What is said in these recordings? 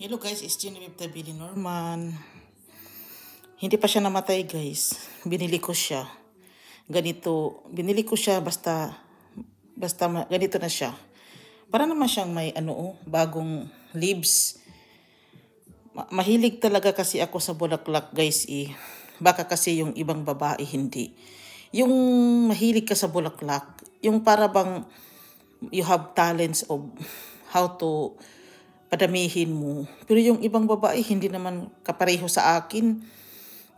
Hello guys, it's Genevieve Tabili Norman. Hindi pa siya namatay guys. Binili ko siya. Ganito, binili ko siya basta ganito na siya. Para naman siyang may bagong leaves. Mahilig talaga kasi ako sa bulaklak guys eh. Baka kasi yung ibang babae hindi. Yung mahilig ka sa bulaklak, yung para bang you have talents of how to padamihin mo. Pero yung ibang babae, hindi naman kapareho sa akin.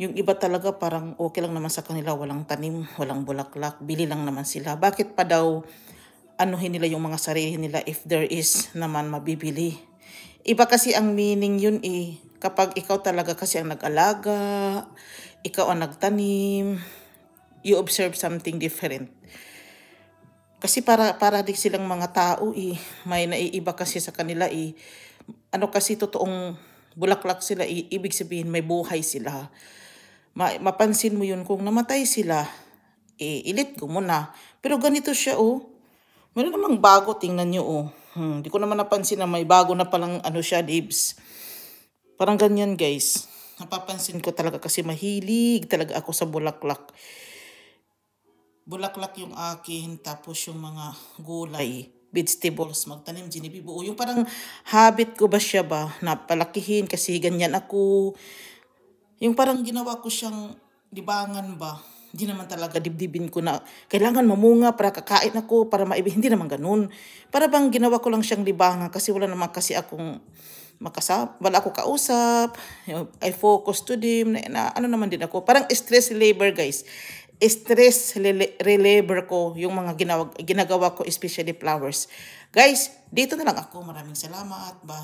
Yung iba talaga parang okay lang naman sa kanila, walang tanim, walang bulaklak, bili lang naman sila. Bakit pa daw anuhin nila yung mga sarili nila if there is naman mabibili? Iba kasi ang meaning yun eh. Kapag ikaw talaga kasi ang nag-alaga, ikaw ang nagtanim, you observe something different. Kasi para din silang mga tao eh. May naiiba kasi sa kanila eh. Kasi totoong bulaklak sila eh. Ibig sabihin may buhay sila. Mapansin mo yun kung namatay sila. Ilit ko muna. Pero ganito siya oh. Meron namang bago, tingnan nyo oh. Di ko naman napansin na may bago na palang siya, leaves. Parang ganyan guys. Napapansin ko talaga kasi mahilig talaga ako sa bulaklak. Bulaklak yung akin, tapos yung mga gulay, vegetables, magtanim, ginibibo. Yung parang habit ko ba siya ba, napalakihin kasi ganyan ako. Yung parang ginawa ko siyang libangan ba, hindi naman talaga dibdibin ko na kailangan mamunga para kakain ako, para maibig, hindi naman ganun. Para bang ginawa ko lang siyang libangan kasi wala naman kasi akong wala ako kausap, I focus to them, na naman din ako. Parang stress reliever guys. Stress reliever ko yung mga ginagawa ko, especially flowers. Guys, dito na lang ako. Maraming salamat. Bye.